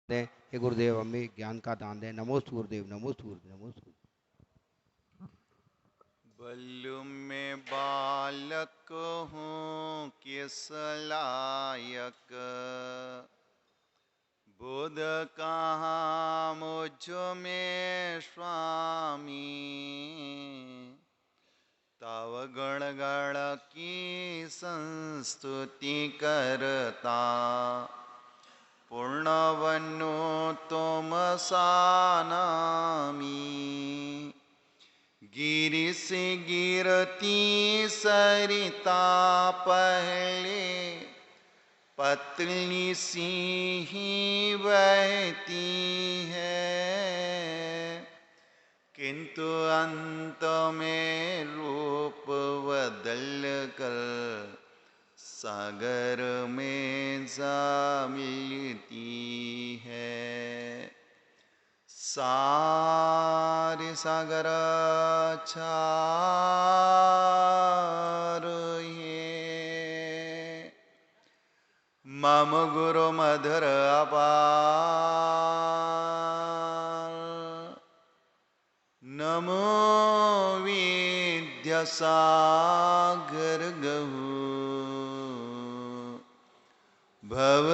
दें। हे गुरुदेव हमें ज्ञान का दान दें। नमोस्तु गुरुदेव, नमोस्तु गुरुदेव, नमोस्तु। बल्लू में बालक हूँ किस लायक, बुध कहाँ मुझ में स्वामी, तव गण गण की संस्तुति करता, पूर्ण बनो तुम सानामी। गिरि से गिरती सरिता पहले, पतली सी ही बहती है, किंतु अंत में रूप बदल कर सागर में जा मिलती है। सारे सागर ये मम गुरु मधुर अपार, नमो विद्यासागर गहु, भव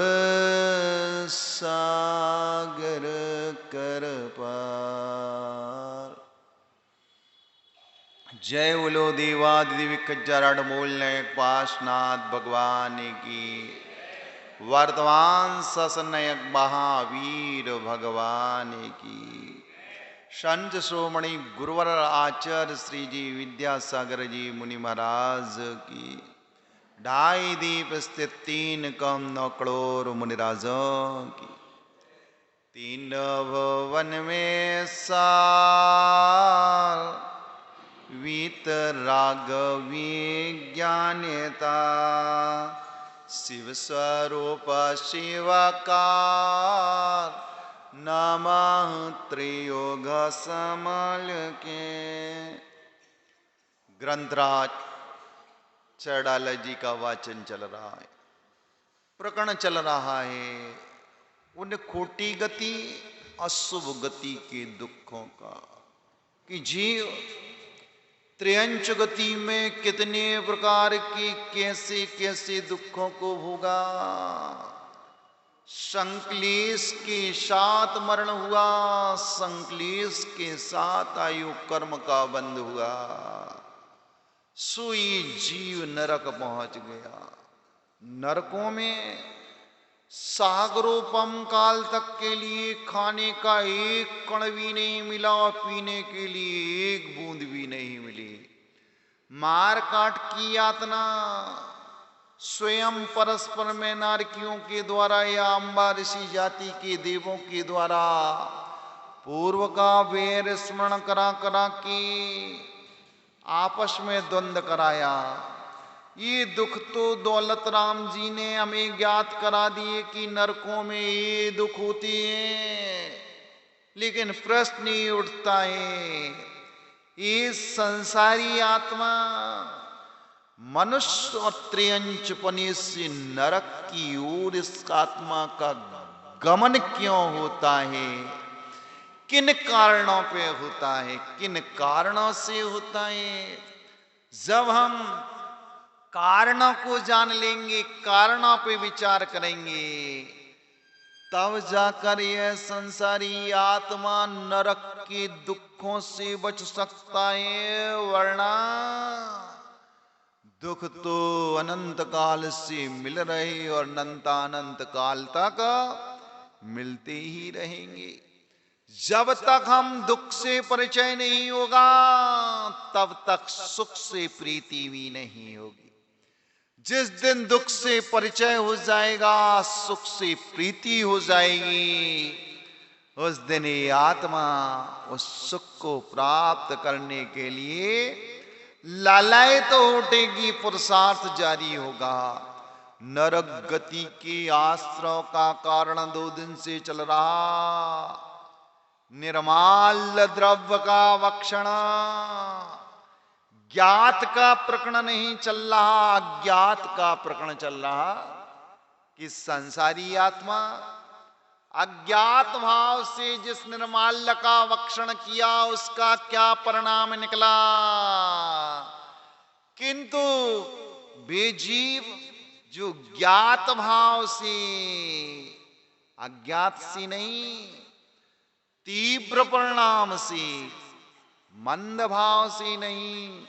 सागर कर पार। जय बोलो देवादिदिव्य कज्जराड मूल पाशनाथ भगवान की। वर्तमान ससनयक महावीर भगवान की। संत श्रोमणि गुरुवर आचार्य श्री जी विद्यासागर जी मुनि महाराज की। ढाई दीप स्थित तीन कम 9 करोड़ मुनिराजों की। तीन भवन में सार वीत रागवी ज्ञानता, शिव स्वरूप शिवकार, नमः त्रियोग समल के। ग्रंथराज चरडाल जी का वाचन चल रहा है, प्रकरण चल रहा है उन खोटी गति अशुभ गति के दुखों का, कि जीव त्रियंच गति में कितने प्रकार की कैसे कैसे दुखों को भोगा। संक्लेश के साथ मरण हुआ, संक्लेश के साथ आयु कर्म का बंध हुआ, सोई जीव नरक पहुंच गया। नरकों में सागरोपम काल तक के लिए खाने का एक कण भी नहीं मिला और पीने के लिए एक बूंद भी नहीं मिली। मार काट की यातना स्वयं परस्पर में नारकियों के द्वारा या अम्बा ऋषि जाति के देवों के द्वारा पूर्व का वैर स्मरण करा करा के आपस में द्वंद्व कराया। ये दुख तो दौलत राम जी ने हमें ज्ञात करा दिए कि नरकों में ये दुख होते हैं, लेकिन प्रश्न ही उठता है, ये संसारी आत्मा मनुष्य और त्रियंच पने से नरक की ओर इस आत्मा का गमन क्यों होता है? किन कारणों पे होता है? किन कारणों से होता है? जब हम कारणों को जान लेंगे, कारणों पे विचार करेंगे, तब जाकर यह संसारी आत्मा नरक के दुखों से बच सकता है, वरना दुख तो अनंत काल से मिल रहे और अनंत काल तक मिलते ही रहेंगे। जब तक हम दुख से परिचय नहीं होगा, तब तक सुख से प्रीति भी नहीं होगी। जिस दिन दुख से परिचय हो जाएगा, सुख से प्रीति हो जाएगी, उस दिन ये आत्मा उस सुख को प्राप्त करने के लिए लालायित तो उठेगी, पुरुषार्थ जारी होगा। नरक गति के आश्रय का कारण 2 दिन से चल रहा। निर्माल्य द्रव्य का वक्षण, ज्ञात का प्रकरण नहीं चल रहा, अज्ञात का प्रकरण चल रहा कि संसारी आत्मा अज्ञात भाव से जिस निर्माल्य का भक्षण किया उसका क्या परिणाम निकला। किंतु वे जीव जो ज्ञात भाव से, अज्ञात से नहीं, तीव्र परिणाम से, मंद भाव से नहीं,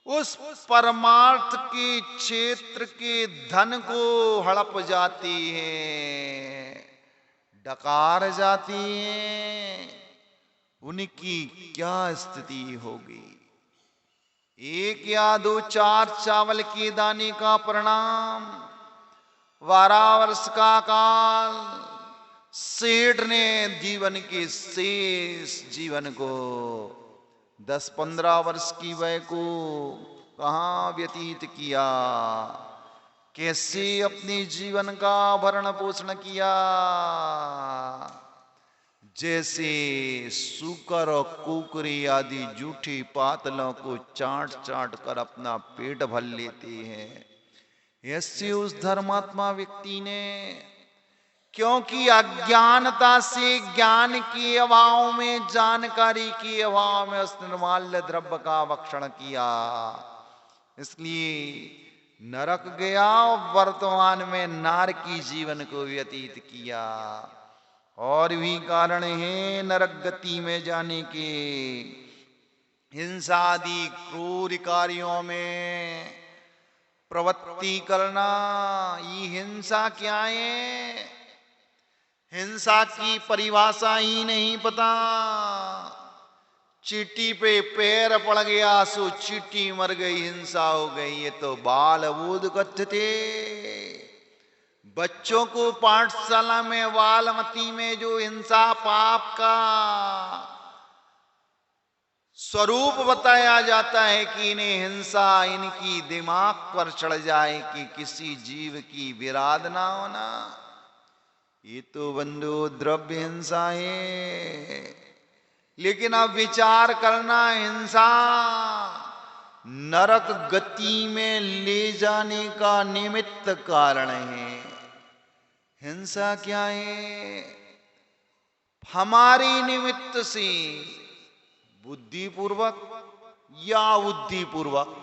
उस परमार्थ के क्षेत्र के धन को हड़प जाती है, डकार जाती है, उनकी क्या स्थिति होगी। एक या दो चार चावल के दाने का परिणाम 12 वर्ष का काल सेठ ने जीवन के शेष जीवन को 10-15 वर्ष की वय को कहाँ व्यतीत किया, कैसे अपने जीवन का भरण पोषण किया। जैसे सूकर और कुकरी आदि जूठी पातलों को चाट चाट कर अपना पेट भर लेते हैं, ऐसे उस धर्मात्मा व्यक्ति ने, क्योंकि अज्ञानता से ज्ञान के अभाव में, जानकारी के अभाव में उस निर्माल्य द्रव्य का भक्षण किया, इसलिए नरक गया और वर्तमान में नारकी जीवन को व्यतीत किया। और भी कारण हैं नरक गति में जाने के। हिंसा आदि क्रूर कार्यों में प्रवृत्ति करना, ये हिंसा क्या है? हिंसा की परिभाषा ही नहीं पता। चींटी पे पैर पड़ गया सो चींटी मर गई, हिंसा हो गई। ये तो बाल बोध कथ्य थे। बच्चों को पाठशाला में बालमती में जो हिंसा पाप का स्वरूप बताया जाता है कि इन्हें हिंसा इनकी दिमाग पर चढ़ जाए कि किसी जीव की विराध ना होना, ये तो बंधु द्रव्य हिंसा है। लेकिन अब विचार करना, हिंसा नरक गति में ले जाने का निमित्त कारण है। हिंसा क्या है? हमारी निमित्त से बुद्धिपूर्वक या बुद्धिपूर्वक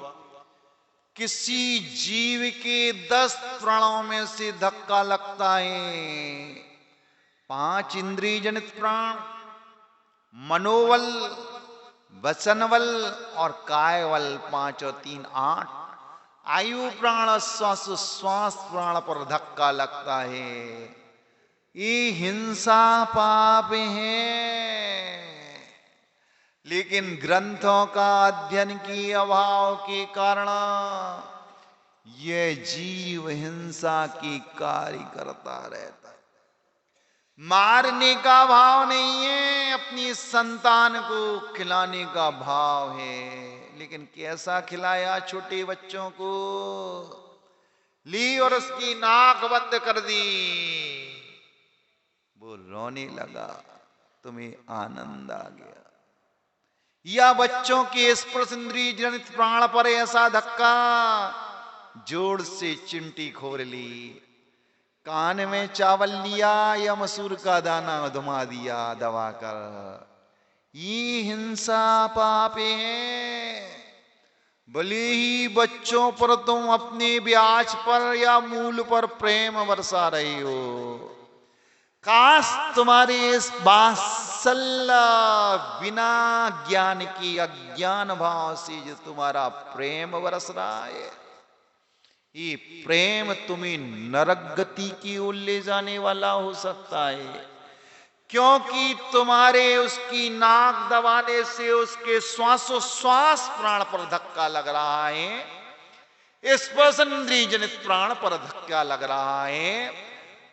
किसी जीव के 10 प्राणों में से धक्का लगता है। 5 इंद्रिय जनित प्राण, मनोबल, वचनबल और कायबल, 5 और 3 8। आयु प्राण, श्वास प्राण पर धक्का लगता है। ये हिंसा पाप है। लेकिन ग्रंथों का अध्ययन के अभाव के कारण यह जीव हिंसा की कार्य करता रहता है। मारने का भाव नहीं है, अपनी संतान को खिलाने का भाव है। लेकिन कैसा खिलाया छोटे बच्चों को, ली और उसकी नाक बंद कर दी, वो रोने लगा, तुम्हें आनंद आ गया। या बच्चों के स्पर्श इंद्रिय जनित प्राण पर ऐसा धक्का, जोर से चिमटी खोल ली, कान में चावल लिया या मसूर का दाना धुमा दिया दबाकर। ये हिंसा पाप है। भले ही बच्चों पर तुम अपने ब्याज पर या मूल पर प्रेम बरसा रही हो, काश तुम्हारे इस वात्सल्य बिना ज्ञान की अज्ञान भाव से जो तुम्हारा प्रेम बरस रहा है, ये प्रेम तुम्हें नरक गति की ओर ले जाने वाला हो सकता है। क्योंकि तुम्हारे उसकी नाक दबाने से उसके श्वासोश्वास प्राण पर धक्का लग रहा है, स्पर्श इंद्रिय जनित प्राण पर धक्का लग रहा है।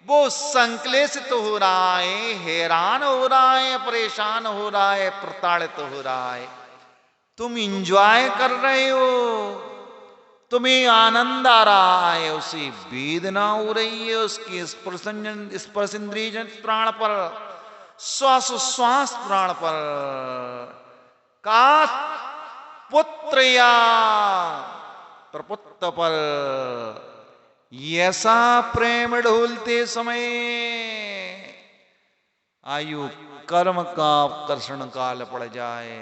वो संक्लेशित हो रहा है, हैरान हो रहा है, परेशान हो रहा है, प्रताड़ित हो रहा है। तुम इंजॉय कर रहे हो, तुम्हें आनंद आ रहा है, उसे वेदना हो रही है उसकी स्पर्श इंद्रिय जनित प्राण पर, श्वास प्राण पर। का पुत्र या प्रपुत्र पर ऐसा प्रेम ढोलते समय आयु कर्म का कर्षण काल पड़ जाए,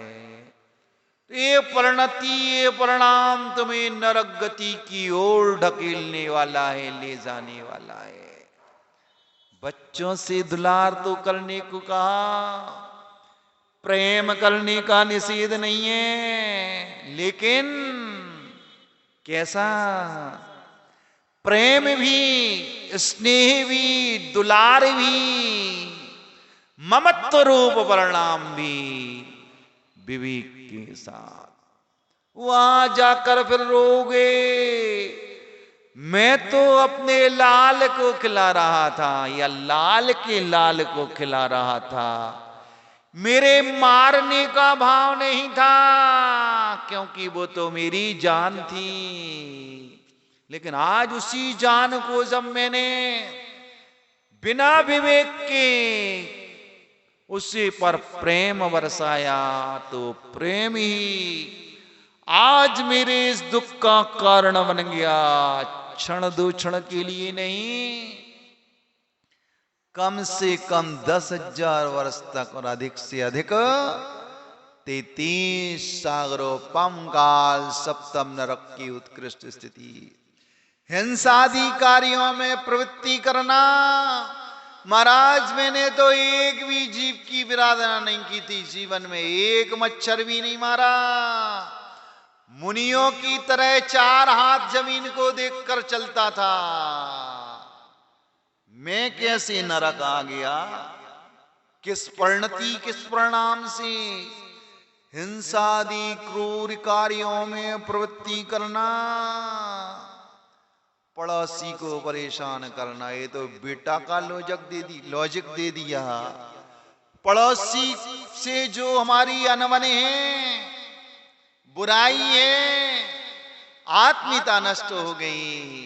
ये परिणति ये परिणाम तुम्हें नरक गति की ओर ढकेलने वाला है, ले जाने वाला है। बच्चों से दुलार तो करने को कहा, प्रेम करने का निषेध नहीं है, लेकिन कैसा प्रेम भी, स्नेह भी, दुलार भी, ममत्व रूप परिणाम भी विवेक के साथ। वहां जाकर फिर रोगे, मैं तो अपने लाल को खिला रहा था या लाल के लाल को खिला रहा था, मेरे मारने का भाव नहीं था, क्योंकि वो तो मेरी जान थी। लेकिन आज उसी जान को जब मैंने बिना विवेक के उसी पर प्रेम बरसाया, तो प्रेम ही आज मेरे इस दुख का कारण बन गया। क्षण दो क्षण के लिए नहीं, कम से कम 10,000 वर्ष तक और अधिक से अधिक 33 सागरों पम काल सप्तम नरक की उत्कृष्ट स्थिति। हिंसादी कार्यों में प्रवृत्ति करना, महाराज मैंने तो एक भी जीव की विराधना नहीं की थी, जीवन में एक मच्छर भी नहीं मारा, मुनियों की तरह 4 हाथ जमीन को देखकर चलता था। मैं कैसे नरक आ गया, किस परिणति किस परिणाम से? हिंसादी क्रूर कार्यों में प्रवृत्ति करना, पड़ोसी को परेशान करना, ये तो बेटा का लॉजिक दे दिया। पड़ोसी से जो हमारी अनबने हैं, बुराई है, आत्मीयता नष्ट हो गई,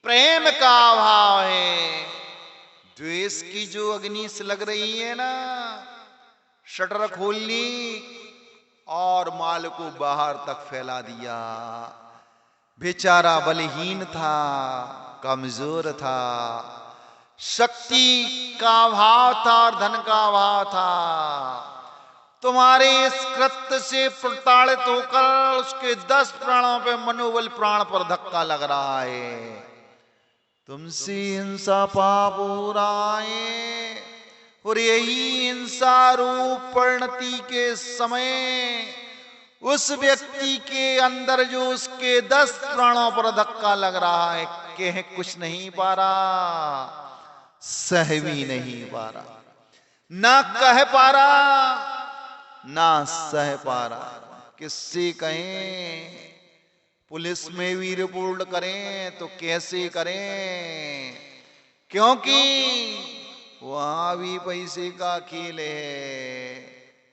प्रेम का अभाव है, द्वेष की जो अग्नि से लग रही है ना, शटर खोल ली और माल को बाहर तक फैला दिया। बेचारा बलहीन था, कमजोर था, शक्ति का अभाव था और धन का अभाव था। तुम्हारे इस कृत्य से प्रताड़ित होकर उसके 10 प्राणों पे मनोबल प्राण पर धक्का लग रहा है। तुमसे हिंसा पाप हो रहा है, और यही हिंसा रूप परिणति के समय उस व्यक्ति के अंदर जो उसके 10 प्राणों पर धक्का लग रहा है, कह कुछ नहीं पा रहा, सह भी नहीं पा रहा, ना कह पा रहा ना सह पा रहा। किससे कहें? पुलिस में भी रिपोर्ट करें तो कैसे करें? क्योंकि वहां भी पैसे का खेल है।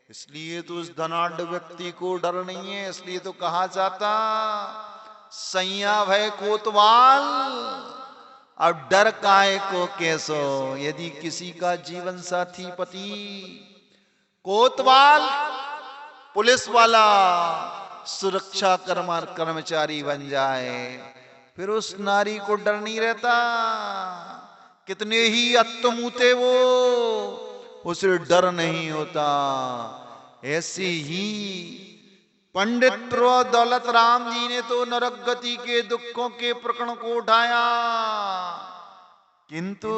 इसलिए तो उस धनाढ़ व्यक्ति को डर नहीं है, इसलिए तो कहा जाता सैया भय कोतवाल, अब डर काहे को कैसो। यदि किसी का जीवन साथी पति कोतवाल, पुलिस वाला, सुरक्षा कर्मचारी बन जाए, फिर उस नारी को डर नहीं रहता। कितने ही अत्तमुते वो, उसे डर नहीं होता। ऐसे ही पंडित दौलत राम जी ने तो नरक गति के दुखों के प्रकरण को उठाया, किंतु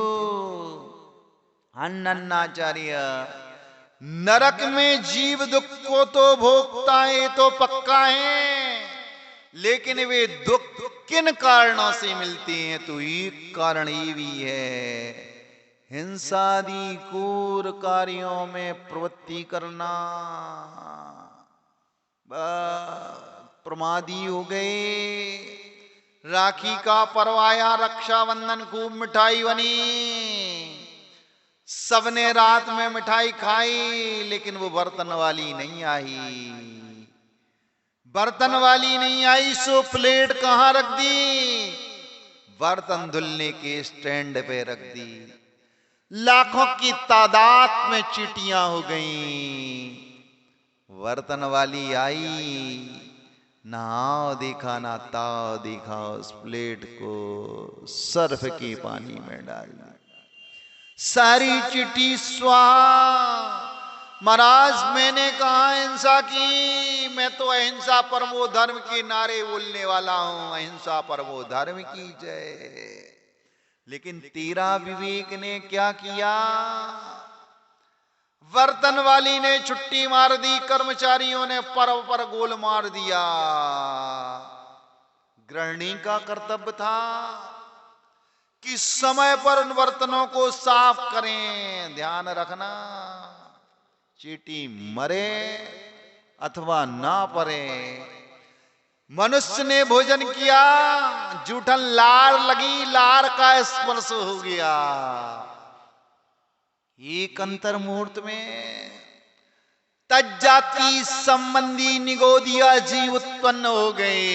अन्नाचार्य नरक में जीव दुख को तो भोगता है, तो पक्का है, लेकिन वे दुख किन कारणों से मिलते हैं? तो एक कारण ये भी है, हिंसादी क्रूर कार्यों में प्रवृत्ति करना। प्रमादी हो गए। राखी का पर्व आया, रक्षाबंधन, खूब मिठाई बनी, सबने रात में मिठाई खाई, लेकिन वो बर्तन वाली नहीं आई। बर्तन वाली नहीं आई सो प्लेट कहां रख दी? बर्तन धुलने के स्टैंड पे रख दी। लाखों की तादाद में चीटियां हो गईं। बर्तन वाली आई, ना आओ देखा ना ताओ देखा, उस प्लेट को सर्फ के पानी में डाल दिया। सारी चिट्ठी स्वाहा। महाराज मैंने कहा हिंसा की, मैं तो अहिंसा परमो धर्म के नारे बोलने वाला हूं, अहिंसा परमो धर्म की जय। लेकिन तेरा विवेक ने क्या किया? बर्तन वाली ने छुट्टी मार दी, कर्मचारियों ने पर गोल मार दिया। गृहिणी का कर्तव्य था कि समय पर उन बर्तनों को साफ करें। ध्यान रखना, चींटी मरे अथवा ना परे। मनुष्य ने भोजन किया, जूठन लार लगी, लार का स्पर्श हो गया। एक अंतर मुहूर्त में तज्जाति संबंधी निगोदिया जीव उत्पन्न हो गए।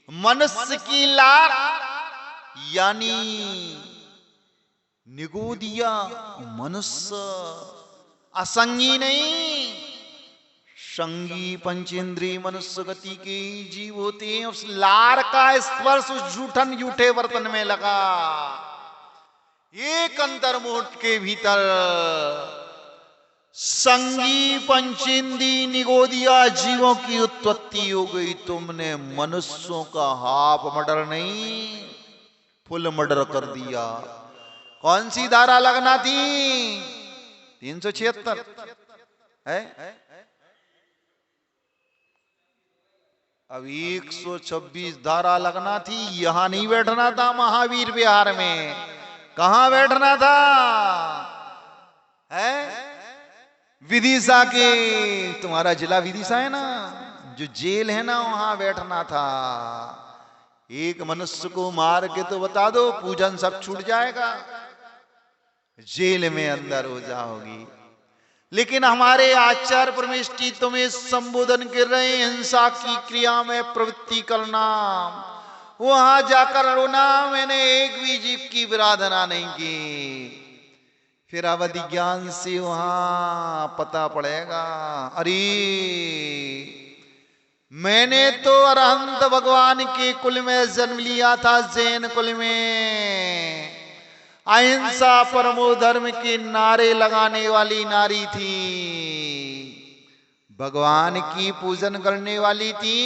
मनुष्य की लार यानी निगोदिया मनुष्य असंगी नहीं, संगी पंचेंद्रिय मनुष्य गति के जीव होते हैं। उस लार का स्पर्श उस जूठन जूठे बर्तन में लगा। एक अंतर मुहूर्त के भीतर संगी पंचेंद्रिय निगोदिया जीवों की उत्पत्ति हो गई। तुमने मनुष्यों का हाफ मर्डर नहीं, फुल मर्डर कर दिया। कौन सी धारा लगना थी? 376 है। अब 126 धारा लगना थी। यहां नहीं बैठना था महावीर विहार में। कहां बैठना था? है विदिशा के, तुम्हारा जिला विदिशा है ना, जो जेल है ना, वहां बैठना था। एक मनुष्य को मार के तो बता दो, पूजन सब छूट जाएगा, जेल में अंदर हो जाओगी। लेकिन हमारे आचार्य परमेष्ठी तुम्हें संबोधन कर रहे हैं, हिंसा की क्रिया में प्रवृत्ति करना, वहां जाकर रोना, मैंने एक भी जीव की विराधना नहीं की। फिर अवधि ज्ञान से वहां पता पड़ेगा, अरे मैंने तो अरहंत भगवान के कुल में जन्म लिया था, जैन कुल में। अहिंसा परमो धर्म के नारे लगाने वाली नारी थी, भगवान की पूजन करने वाली थी।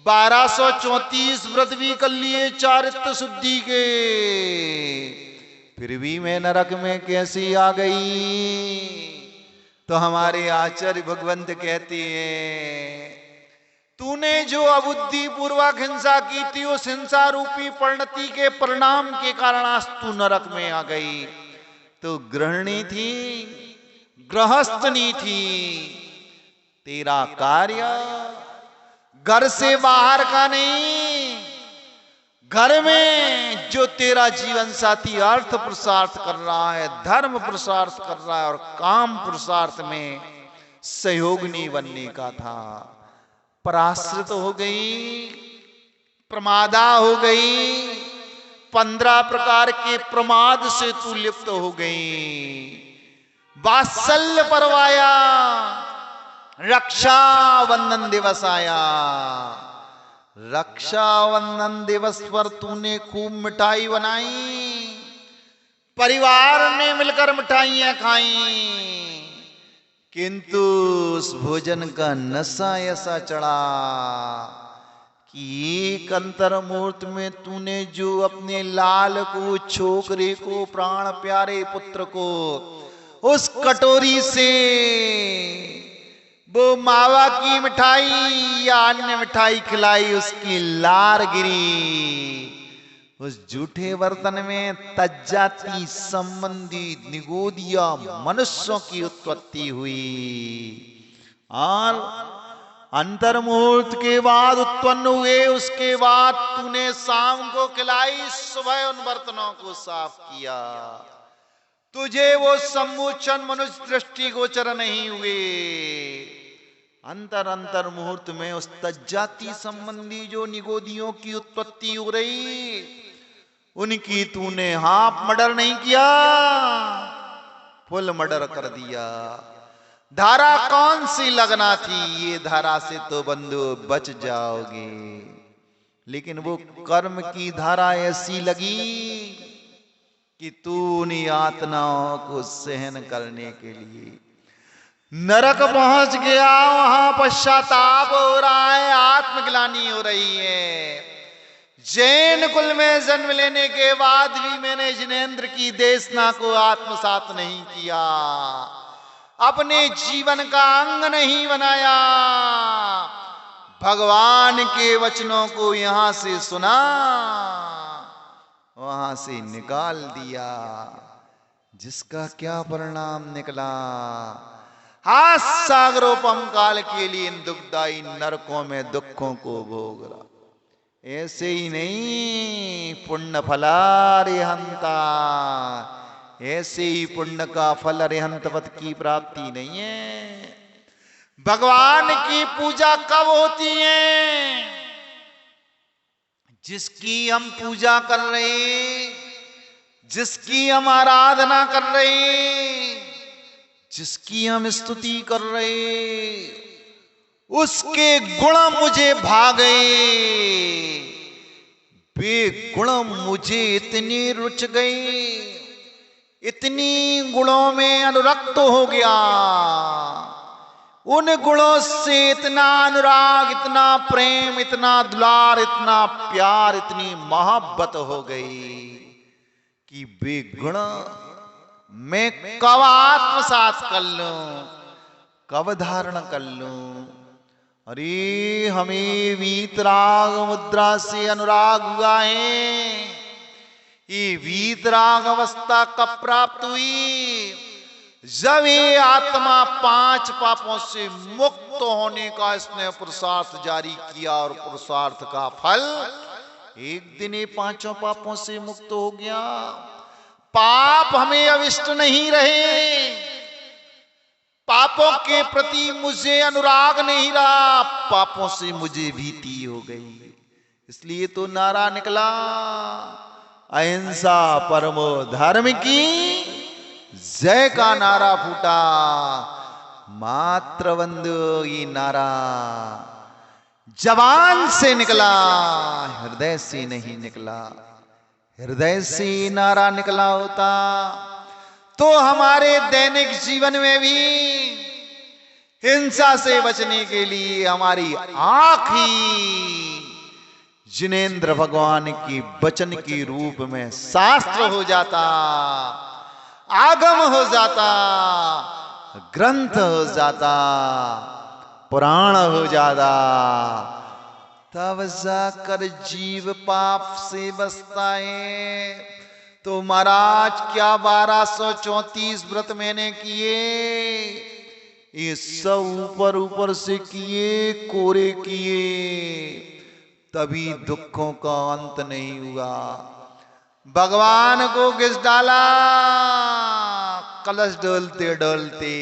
1234 व्रत भी कर लिए चारित्र शुद्धि के, फिर भी मैं नरक में कैसी आ गई? तो हमारे आचार्य भगवंत कहते हैं, तूने जो अबुद्धि पूर्वक हिंसा की थी, उस हिंसा रूपी परिणति के परिणाम के कारण आज तू नरक में आ गई। तो गृहिणी थी, गृहस्थनी थी। तेरा कार्य घर से बाहर का नहीं, घर में जो तेरा जीवन साथी अर्थ पुरुषार्थ कर रहा है, धर्म पुरुषार्थ कर रहा है और काम पुरुषार्थ में सहयोगिनी बनने का था। पराश्रित हो गई, प्रमादा हो गई, 15 प्रकार के प्रमाद से तू लिप्त हो गई। वात्सल्य परवाया, रक्षाबंधन दिवस आया। रक्षाबंधन दिवस पर तूने खूब मिठाई बनाई, परिवार ने मिलकर मिठाइयां खाई, किंतु उस भोजन का नशा ऐसा चढ़ा कि एक अंतर मुहूर्त में तूने जो अपने लाल को, छोकरे को, प्राण प्यारे पुत्र को उस कटोरी से वो मावा की मिठाई या अन्य मिठाई खिलाई, उसकी लार गिरी। उस जूठे बर्तन में तज्जाति संबंधी निगोदिया मनुष्यों की उत्पत्ति हुई। और अंतर मुहूर्त के बाद उत्पन्न हुए, उसके बाद तूने शाम को खिलाई, सुबह उन बर्तनों को साफ किया। तुझे वो सम्मोचन मनुष्य दृष्टि गोचर नहीं हुए। अंतर मुहूर्त में उस तज्जाति संबंधी जो निगोदियों की उत्पत्ति हो रही, उनकी तूने हाफ मर्डर नहीं किया, फुल मर्डर कर दिया। धारा कौन सी लगना थी? ये धारा से तो बंधु बच जाओगे, लेकिन वो कर्म की धारा ऐसी लगी कि तू उन्हीं यातनाओं को सहन करने के लिए नरक पहुंच गया, वहां पश्चाताप हो रहा है, आत्मग्लानि हो रही है। जैन कुल में जन्म लेने के बाद भी मैंने जिनेंद्र की देशना को आत्मसात नहीं किया, अपने जीवन का अंग नहीं बनाया, भगवान के वचनों को यहां से सुना, वहां से निकाल दिया, जिसका क्या परिणाम निकला। हाथ सागरोपम काल के लिए इन दुखदाई नरकों में दुखों को भोग रहा। ऐसे ही नहीं, पुण्य फलारिहंता, ऐसे ही पुण्य का फल अरिहंतवत की प्राप्ति नहीं है। भगवान की पूजा कब होती है? जिसकी हम पूजा कर रहे, जिसकी हम आराधना कर रहे, जिसकी हम स्तुति कर रहे, उसके गुण मुझे भागे, वे गुण मुझे इतनी रुच गए, इतनी गुणों में अनुरक्त हो गया, उन गुणों से इतना अनुराग, इतना प्रेम, इतना दुलार, इतना प्यार, इतनी मोहब्बत हो गई कि वे गुण मैं कब आत्मसात कर लूं, कब धारण कर लूं। अरे हमें वीतराग मुद्रा से अनुराग हुआ है, ये वीतराग अवस्था कब प्राप्त हुई? जब ये आत्मा 5 पापों से मुक्त होने का इसने पुरुषार्थ जारी किया, और पुरुषार्थ का फल एक दिन ये 5 पापों से मुक्त हो गया। पाप हमें अविष्ट नहीं रहे, पापों के प्रति मुझे अनुराग नहीं रहा, पापों से मुझे भीति हो गई। इसलिए तो नारा निकला, अहिंसा परमो धर्म की जय का नारा फूटा। मात्र बंधु ये नारा जबान से निकला, हृदय से नहीं निकला। हृदय से नारा निकला होता तो हमारे दैनिक जीवन में भी हिंसा से बचने के लिए हमारी आंख ही जिनेंद्र भगवान की वचन के रूप में शास्त्र हो जाता, आगम हो जाता, ग्रंथ हो जाता, पुराण हो जाता। तब जाकर जीव पाप से बचता है। तो महाराज क्या 1234 व्रत मैंने किए, ये सब ऊपर ऊपर से किए, कोरे किए, तभी दुखों का अंत नहीं हुआ। भगवान को घिस डाला, कलश डोलते डोलते,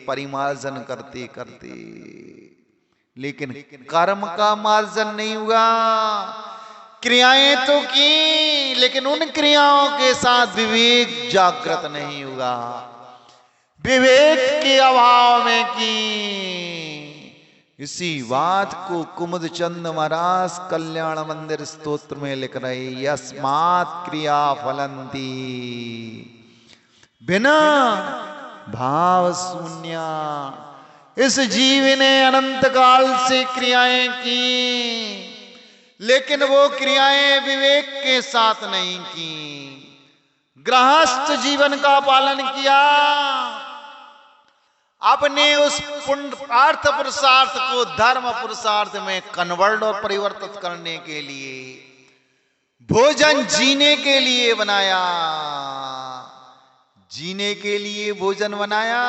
परिमार्जन करते करते, लेकिन कर्म का मार्जन नहीं हुआ। क्रियाएं तो की, लेकिन उन क्रियाओं के साथ विवेक जागृत नहीं हुआ। विवेक के अभाव में की। इसी बात को कुमुद चंद महाराज कल्याण मंदिर स्तोत्र में लिख रहे, यस्मात् क्रिया फलंती बिना भाव शून्य। इस जीव ने अनंत काल से क्रियाएं की, लेकिन वो क्रियाएं विवेक के साथ नहीं की। गृहस्थ जीवन का पालन किया, अपने उस अर्थ पुरुषार्थ को धर्म पुरुषार्थ में कन्वर्ट और परिवर्तित करने के लिए, भोजन जीने के लिए बनाया, जीने के लिए भोजन बनाया।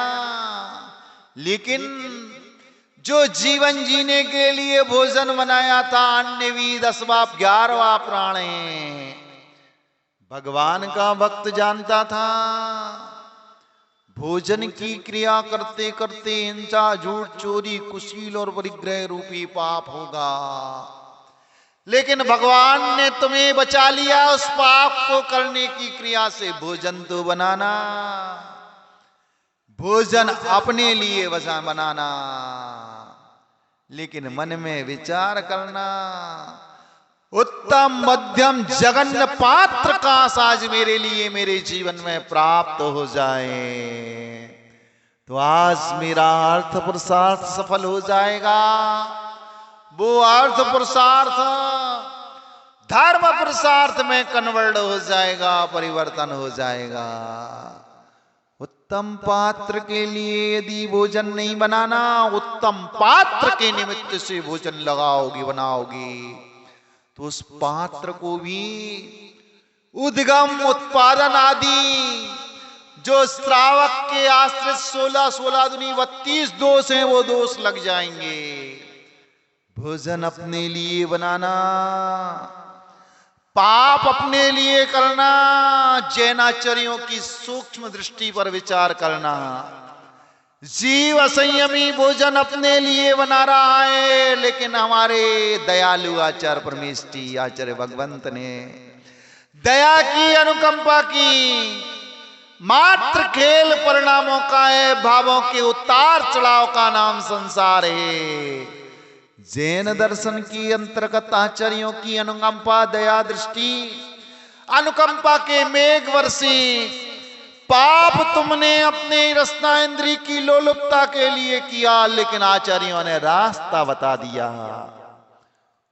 लेकिन जो जीवन जीने के लिए भोजन बनाया था, अन्यवी 10वां 11वां प्राण है, भगवान का भक्त जानता था भोजन की क्रिया करते करते हिंसा, झूठ, चोरी, कुशील और परिग्रह रूपी पाप होगा। लेकिन भगवान ने तुम्हें बचा लिया उस पाप को करने की क्रिया से। भोजन तो बनाना, भोजन अपने लिए वजह बनाना, लेकिन मन में विचार करना, उत्तम मध्यम जघन्य पात्र काश आज मेरे लिए मेरे जीवन में प्राप्त हो जाए, तो आज मेरा अर्थ पुरुषार्थ सफल हो जाएगा। वो अर्थ पुरुषार्थ धर्म पुरुषार्थ में कन्वर्ट हो जाएगा, परिवर्तन हो जाएगा। उत्तम पात्र के लिए यदि भोजन नहीं बनाना, उत्तम पात्र के निमित्त से भोजन लगाओगी, बनाओगी, तो उस पात्र को भी उद्गम उत्पादन आदि जो श्रावक के आश्रित 16 दूनी 32 दोष हैं, वो दोष लग जाएंगे। भोजन अपने लिए बनाना, पाप अपने लिए करना, जैनाचार्यों की सूक्ष्म दृष्टि पर विचार करना। जीव असंयमी भोजन अपने लिए बना रहा है, लेकिन हमारे दयालु आचार्य परमेष्ठी आचार्य भगवंत ने दया की, अनुकंपा की, मात्र खेल परिणामों का है, भावों के उतार चढ़ाव का नाम संसार है। जैन दर्शन की अंतर्गत आचार्यों की अनुकंपा, दया दृष्टि, अनुकंपा के मेघ वर्षी। पाप तुमने अपने रसना इंद्री की लोलुपता के लिए किया, लेकिन आचार्यों ने रास्ता बता दिया।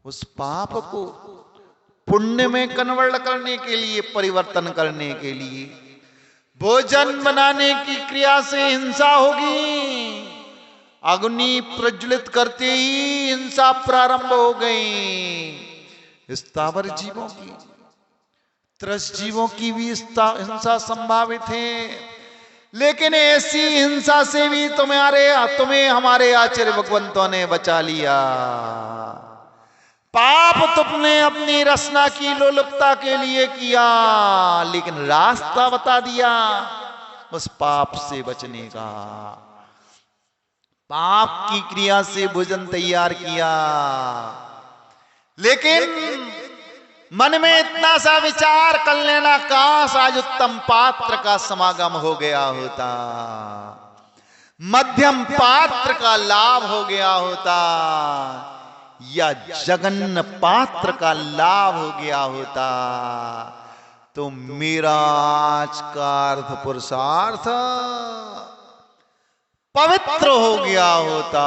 उस पाप को पुण्य में कन्वर्ट करने के लिए, परिवर्तन करने के लिए भोजन बनाने की क्रिया से हिंसा होगी। अग्नि प्रज्वलित करते ही हिंसा प्रारंभ हो गई। स्थावर जीवों की, त्रस जीवों की भी हिंसा संभावित है, लेकिन ऐसी हिंसा से भी तुम्हें हमारे आचार्य भगवंतों ने बचा लिया। पाप तुमने अपनी रसना की लोलुपता के लिए किया, लेकिन रास्ता बता दिया उस पाप से बचने का। पाप की क्रिया से भोजन तैयार किया, लेकिन मन में इतना सा विचार कर लेना, काश आज उत्तम पात्र का समागम हो गया होता, मध्यम पात्र का लाभ हो गया होता, या जघन्य पात्र का लाभ हो गया होता, तो मेरा आज का अर्थ पुरुषार्थ पवित्र हो गया होता।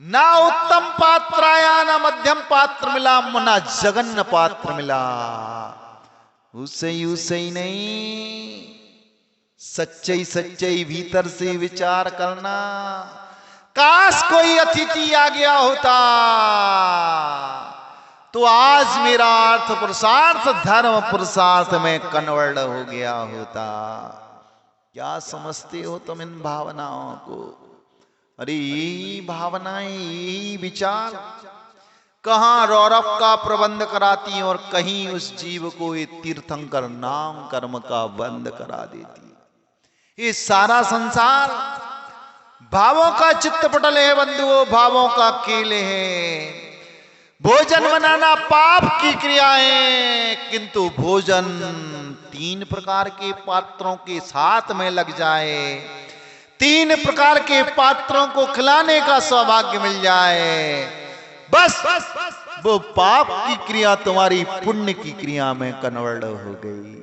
ना उत्तम पात्र आया, ना मध्यम पात्र मिला, ना जघन्य पात्र मिला। उसे ही नहीं, सच्चाई भीतर से विचार करना। काश कोई अतिथि आ गया होता, तो आज मेरा अर्थ पुरुषार्थ धर्म पुरुषार्थ में कन्वर्ट हो गया होता। क्या समझते हो तुम इन भावनाओं को? अरे यही भावनाएं, यही विचार कहां रौरव का प्रबंध कराती और कहीं उस जीव को ये तीर्थंकर नाम कर्म का बंद करा देती। ये सारा संसार भावों का चित्तपटल है बंधुओं, भावों का खेल है। भोजन बनाना पाप की क्रिया है, किंतु भोजन 3 प्रकार के पात्रों के साथ में लग जाए, 3 प्रकार के पात्रों को खिलाने का सौभाग्य मिल जाए, बस वो पाप की क्रिया तुम्हारी पुण्य की क्रिया में कन्वर्ट हो गई।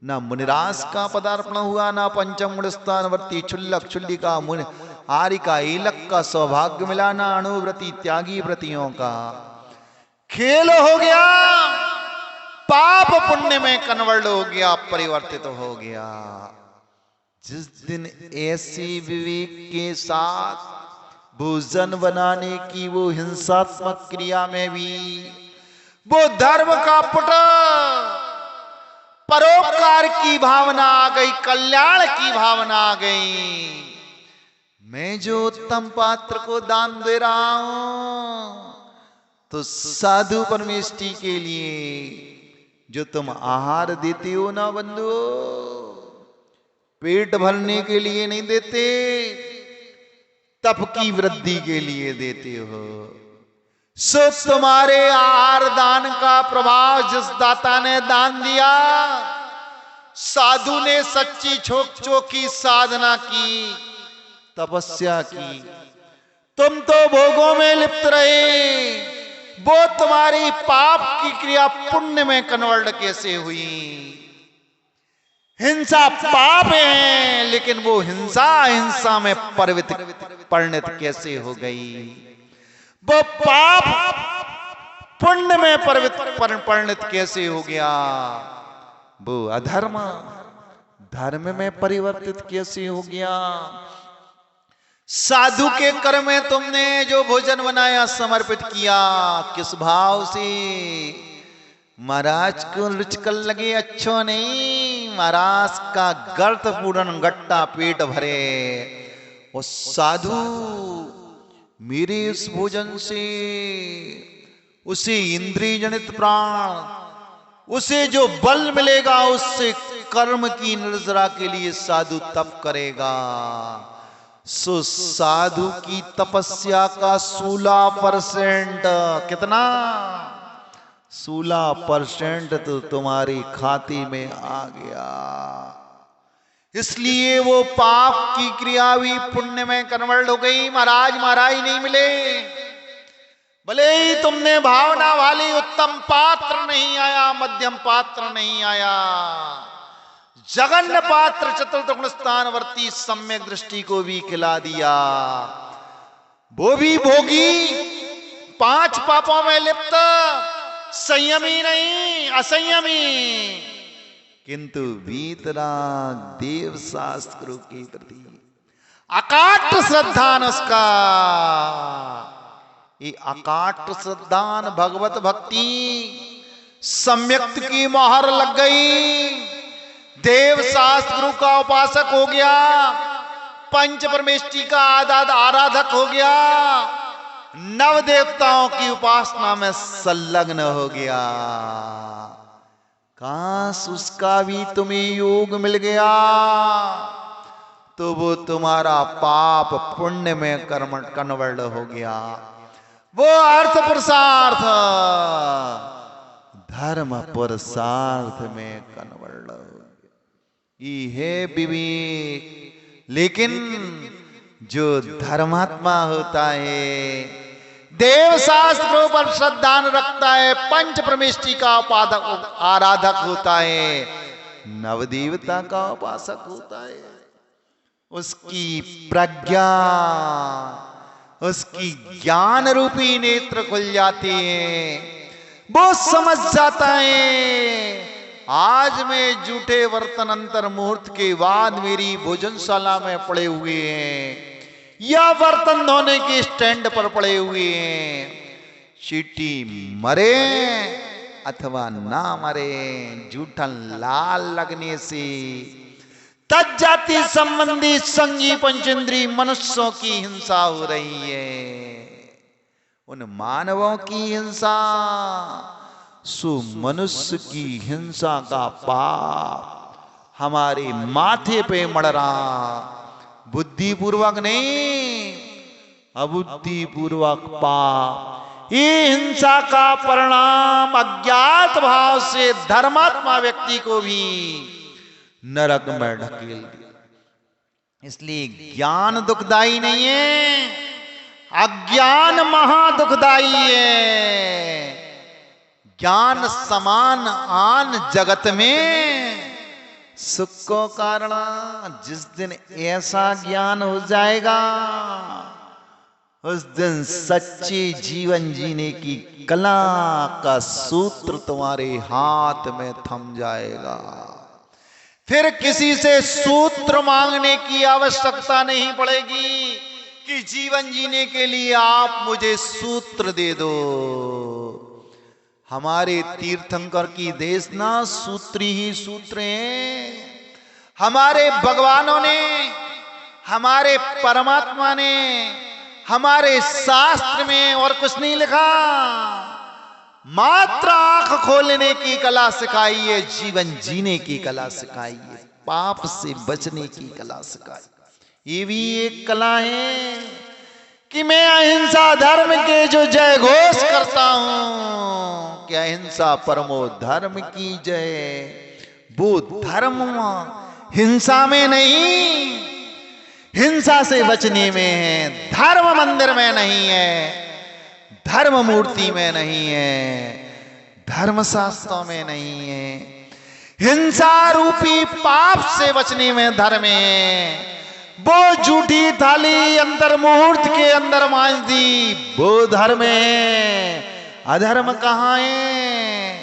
ना मुनिरास का पदार्पण हुआ, ना पंचम गुण स्थानवर्ती क्षुल्लक क्षुल्लिका मुनि आरिका ईलक का सौभाग्य मिला, ना अणुव्रति त्यागी व्रतियों का खेल हो गया। पाप पुण्य में कन्वर्ट हो गया, परिवर्तित हो गया। जिस दिन ऐसे विवेक के साथ भोजन बनाने की वो हिंसात्मक क्रिया में भी वो धर्म का पुट परोपकार की भावना आ गई, कल्याण की भावना आ गई। मैं जो उत्तम पात्र को दान दे रहा हूं, तो साधु परमेष्ठी के लिए जो तुम आहार देते हो ना बंधु, पेट भरने के लिए नहीं देते, तप की वृद्धि के लिए देते हो। सो तुम्हारे आहार दान का प्रभाव जिस दाता ने दान दिया, साधु ने सच्ची चोखी साधना की, तपस्या की, तुम तो भोगों में लिप्त रहे, वो तुम्हारी पाप की क्रिया पुण्य में कन्वर्ट कैसे हुई? हिंसा पाप है, लेकिन वो हिंसा में परिणत कैसे हो गई? वो पाप पुण्य में परिणत कैसे हो गया? वो अधर्म धर्म में परिवर्तित कैसे हो गया? साधु के कर में तुमने जो भोजन बनाया समर्पित किया, किस भाव से? महाराज को रुचकल लगे अच्छो नहीं, महाराज का गर्त पूर्ण गट्टा पेट भरे। और साधु मेरे इस भोजन से उसे इंद्रिय जनित प्राण, उसे जो बल मिलेगा उससे कर्म की निर्जरा के लिए साधु तप करेगा। सो साधु की तपस्या का 16% कितना? 16% तो तुम्हारी खाते में आ गया। इसलिए वो पाप की क्रिया भी पुण्य में कन्वर्ट हो गई। महाराज नहीं मिले, भले ही तुमने भावना वाली उत्तम पात्र नहीं आया, मध्यम पात्र नहीं आया, जघन्य पात्र चतुर्थ गुण स्थानवर्ती सम्यक दृष्टि को भी खिला दिया। वो भी भोगी, 5 पापों में लिप्त, संयमी नहीं असंयमी, किंतु वीतराग देव शास्त्रों के प्रति अकाट श्रद्धान उसका। ये अकाट श्रद्धान भगवत भक्ति सम्यक्त की मोहर लग गई। देव शास्त्र का उपासक हो गया, पंच परमेष्टि का आराधक हो गया, नव देवताओं की उपासना में संलग्न हो गया। काश उसका भी तुम्हें योग मिल गया तो वो तुम्हारा पाप पुण्य में कन्वर्ट हो गया। वो अर्थ पुरुषार्थ धर्म पुरुषार्थ में कन्वर्ट हो गया। ये है विवेक। लेकिन जो धर्मात्मा होता है, देव शास्त्रों पर श्रद्धा रखता है, पंच परमेष्टि का आराधक होता है, नवदेवता का उपासक होता है, उसकी प्रज्ञा, उसकी ज्ञान रूपी नेत्र खुल जाते हैं। वो समझ जाता है आज मैं जूठे बर्तन अंतर मुहूर्त के बाद मेरी भोजनशाला में पड़े हुए हैं या बर्तन धोने के स्टैंड पर पड़े हुए हैं, चीटी मरे अथवा ना मरे, जूठन लाल लगने से तज्जाति संबंधी संगी पंचेंद्री मनुष्यों की हिंसा हो रही है। उन मानवों की हिंसा, सो मनुष्य की हिंसा का पाप हमारे माथे पे मड़ रहा। बुद्धिपूर्वक नहीं, अबुद्धिपूर्वक पाप। ये हिंसा का परिणाम अज्ञात भाव से धर्मात्मा व्यक्ति को भी नरक में ढकेल दिया। इसलिए ज्ञान दुखदाई नहीं है, अज्ञान महा दुखदाई है। ज्ञान समान आन जगत में सुख को कारण। जिस दिन ऐसा ज्ञान हो जाएगा उस दिन सच्चे जीवन जीने की कला का सूत्र तुम्हारे हाथ में थम जाएगा। फिर किसी से सूत्र मांगने की आवश्यकता नहीं पड़ेगी कि जीवन जीने के लिए आप मुझे सूत्र दे दो। हमारे तीर्थंकर की देश ना सूत्री ही सूत्र हैं। हमारे भगवानों ने, हमारे परमात्मा ने हमारे शास्त्र में और कुछ नहीं लिखा, मात्र आंख खोलने की कला सिखाई है, जीवन जीने की कला सिखाई है, पाप से बचने की कला सिखाई। ये भी एक कला है कि मैं अहिंसा धर्म के जो जय घोष करता हूं कि अहिंसा परमो धर्म की जय। वो धर्म हिंसा में नहीं, हिंसा से बचने में है, धर्म मंदिर में नहीं है। धर्म मूर्ति में नहीं है, धर्मशास्त्रों में नहीं है। हिंसा रूपी पाप से बचने में धर्म है। वो झूठी थाली अंतर मुहूर्त के अंदर मांझ दी, वो धर्म है। अधर्म कहाँ है?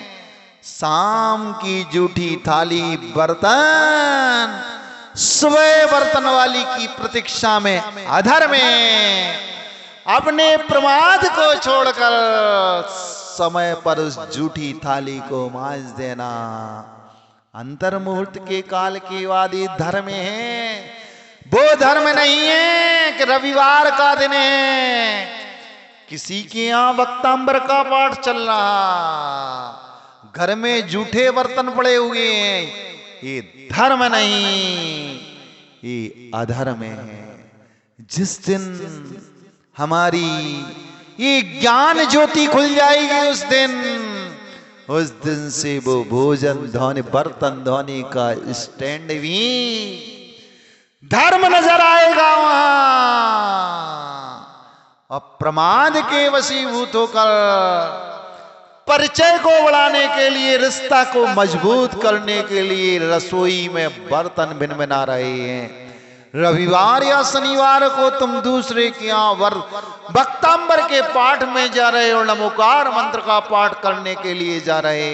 शाम की झूठी थाली बर्तन, सुबह बर्तन वाली की प्रतीक्षा में अधर्म है। अपने प्रमाद को छोड़कर समय पर उस झूठी थाली को मांझ देना अंतर मुहूर्त के काल के वादी धर्म है। वो धर्म नहीं है कि रविवार का दिन है, किसी के यहां वक्तांबर का पाठ चल रहा, घर में झूठे बर्तन पड़े हुए हैं, ये धर्म नहीं, ये अधर्म है। जिस दिन हमारी ये ज्ञान ज्योति खुल जाएगी उस दिन से वो भोजन धोने, बर्तन धोने का स्टैंड भी धर्म नजर आएगा वहां। और प्रमाद के वशीभूत होकर परिचय को बढ़ाने के लिए, रिश्ता को मजबूत करने के लिए रसोई में बर्तन भिनभिना रहे हैं। रविवार या शनिवार को तुम दूसरे के यहाँ वक्तांबर के पाठ में जा रहे हो, नमोकार मंत्र का पाठ करने के लिए जा रहे,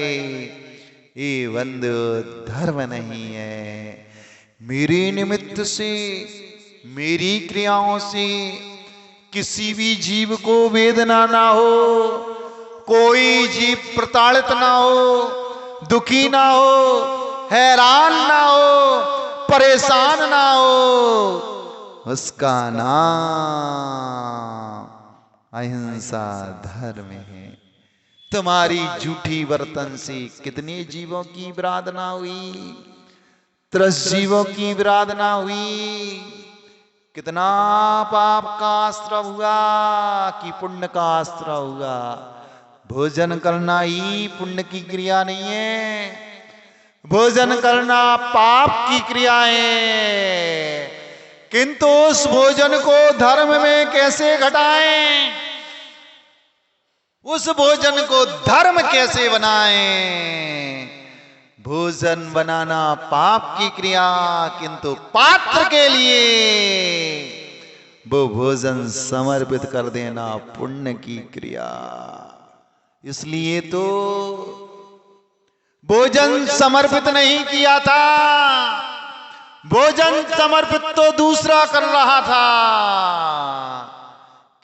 ये बंधु धर्म नहीं है। मेरे निमित्त से, मेरी क्रियाओं से किसी भी जीव को वेदना ना हो, कोई जीव प्रताड़ित ना हो, दुखी ना हो, हैरान ना हो, परेशान ना हो, उसका नाम अहिंसा धर्म है। तुम्हारी झूठी बर्तन से कितने जीवों की विराधना हुई, 30 जीवों की विराधना हुई, कितना पाप का आश्रय हुआ कि पुण्य का आश्रय हुआ। भोजन करना ही पुण्य की क्रिया नहीं है, भोजन करना पाप की क्रिया है। किंतु उस भोजन को धर्म में कैसे घटाएं, उस भोजन को धर्म कैसे बनाएं। भोजन बनाना पाप की क्रिया, किंतु पात्र के लिए वो भोजन समर्पित कर देना पुण्य की क्रिया। इसलिए तो भोजन समर्पित नहीं किया था, भोजन समर्पित तो दूसरा कर रहा था,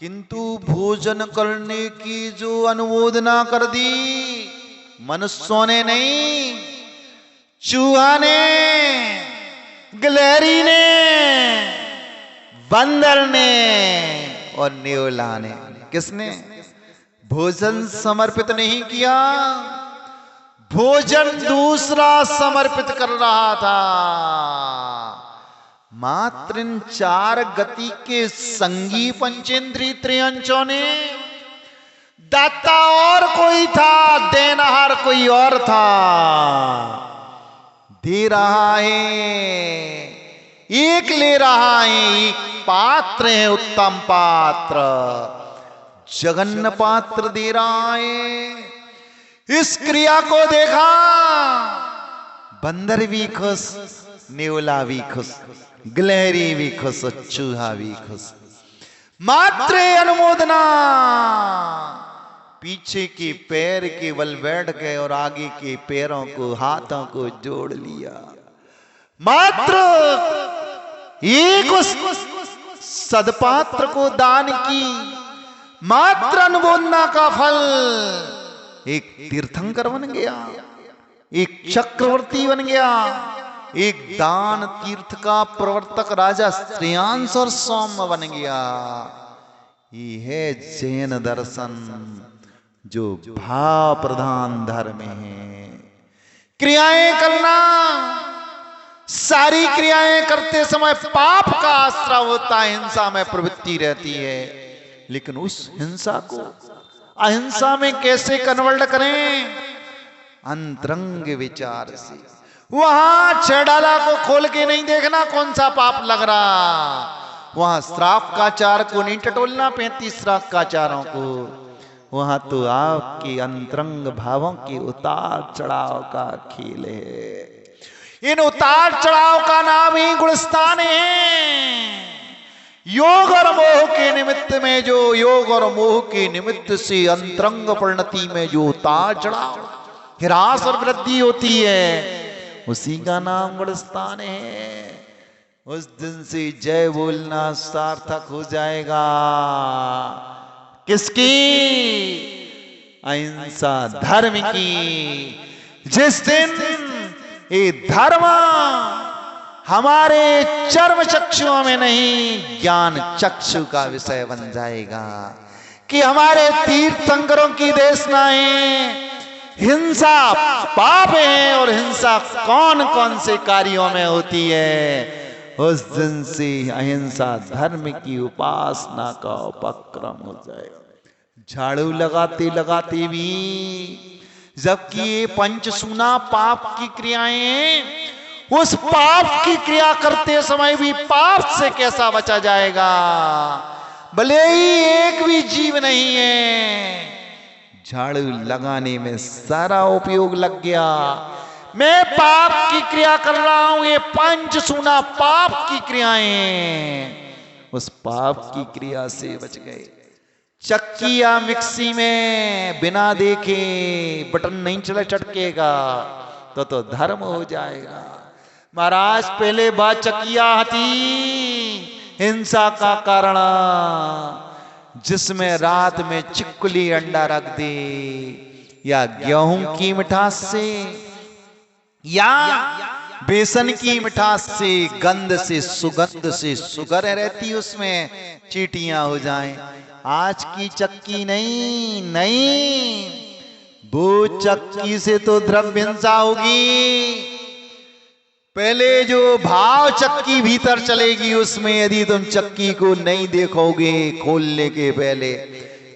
किंतु भोजन करने की जो अनुमोदना कर दी मनुष्यों ने नहीं, चूहा ने, गिलहरी ने, बंदर ने और नेवला ने। किसने भोजन समर्पित नहीं किया? भोजन दूसरा समर्पित कर रहा था। मात्र इन 4 गति के संगी पंचेंद्रिय त्रयंचों ने, दाता और कोई था, देनहार कोई और था, दे रहा है, एक ले रहा है, एक पात्र है, उत्तम पात्र, जघन्य पात्र दे रहा है। इस क्रिया को देखा, बंदर भी खुश, नेवला भी खुश, गिलहरी भी खुश, चूहा भी खुश। मात्र अनुमोदना, पीछे के पैर के बल बैठ गए और आगे के पैरों को, हाथों को जोड़ लिया। मात्र एक उस सदपात्र को दान की, मात्र अनुमोदना का फल एक तीर्थंकर बन गया, एक चक्रवर्ती बन गया, एक दान तीर्थ का प्रवर्तक राजा श्रेयांश और सौम्य बन गया। ये है जैन दर्शन, जो भाव प्रधान धर्म है। क्रियाएं करना, सारी क्रियाएं करते समय पाप का आश्रय होता है, हिंसा में प्रवृत्ति रहती है। लेकिन उस हिंसा को अहिंसा में कैसे कन्वर्ट करें? अंतरंग विचार से। वहां छेड़ाला को खोल के नहीं देखना कौन सा पाप लग रहा, वहां श्राप का चार को नहीं टटोलना, 35 श्राप का चारों को। वहां तो आपके अंतरंग भावों के उतार चढ़ाव का खेल है। इन उतार चढ़ाव का नाम ही गुणस्थान है। योग और मोह के निमित्त में जो योग और मोह के निमित्त से अंतरंग परिणति में जो उतार चढ़ाव ह्रास और वृद्धि होती है, उसी का नाम गुणस्थान है। उस दिन से जय बोलना सार्थक हो जाएगा। किसकी? अहिंसा धर्म की। जिस दिन ये धर्म हमारे चर्म चक्षुओं में नहीं, ज्ञान चक्षु का विषय बन जाएगा कि हमारे तीर्थंकरों की देशनाएं हिंसा पाप है और हिंसा कौन कौन से कार्यों में होती है। उस दिन से अहिंसा धर्म की उपासना का उपक्रम हो जाएगा। झाड़ू लगाते लगाते भी जबकि ये पंचसूना पाप की क्रियाएं, उस पाप की क्रिया करते समय भी पाप से कैसा बचा जाएगा। भले ही एक भी जीव नहीं है, झाड़ू लगाने में सारा उपयोग लग गया। मैं पाप की क्रिया कर रहा हूं, ये पंचसूना पाप की क्रियाएं, उस पाप की क्रिया से बच गए। चक्की या मिक्सी में बिना देखे बटन नहीं चला चटकेगा तो धर्म हो जाएगा। महाराज पहले बात चकिया थी हिंसा का कारण, जिसमें रात में चिपकली अंडा रख दे या गेहूं की मिठास से या बेसन की मिठास से, गंध से, सुगंध से सुगर रहती, उसमें चींटियां हो जाएं। आज की चक्की नहीं, वो चक्की से तो द्रव्य हिंसा होगी। पहले जो भाव चक्की भीतर चलेगी, उसमें यदि तुम चक्की को नहीं देखोगे खोलने के पहले,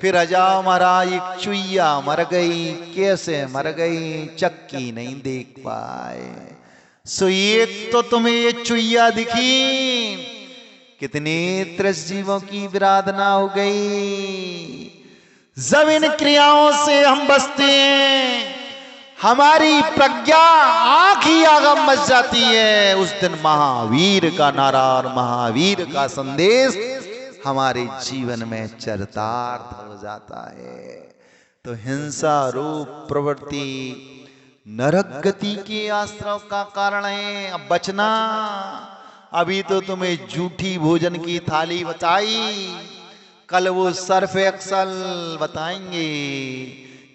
फिर अजाओ महाराज एक चुईया मर गई। कैसे मर गई? चक्की नहीं देख पाए। सो एक तो तुम्हें ये चुईया दिखी, कितने त्रस जीवों की विराधना हो गई। जब इन क्रियाओं से हम बचते हैं, हमारी प्रज्ञा आंख ही आगम मच जाती है। उस दिन महावीर का नारा और महावीर का संदेश हमारे जीवन में चरितार्थ हो जाता है। तो हिंसा रूप प्रवृत्ति नरक गति के आश्रय का कारण है। अब बचना, अभी तो तुम्हें झूठी भोजन की थाली बताई, कल वो सर्फ एक्सल बताएंगे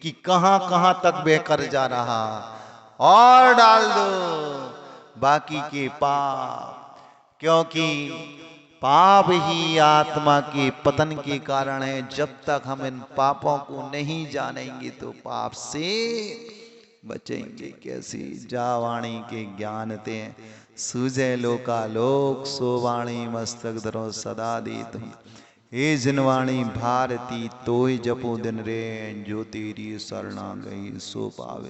कि कहां कहां तक बहकर जा रहा, और डाल दो बाकी के पाप, क्योंकि पाप ही आत्मा के पतन के कारण है। जब तक हम इन पापों को नहीं जानेंगे तो पाप से बचेंगे कैसे। जावाणी के ज्ञान ते सूझे लोकालोक, सोवाणी मस्तक धरो सदा दी तुम। हे जिनवाणी भारती तोय जपो दिन रे, जो तेरी शरणा गई सो पावे।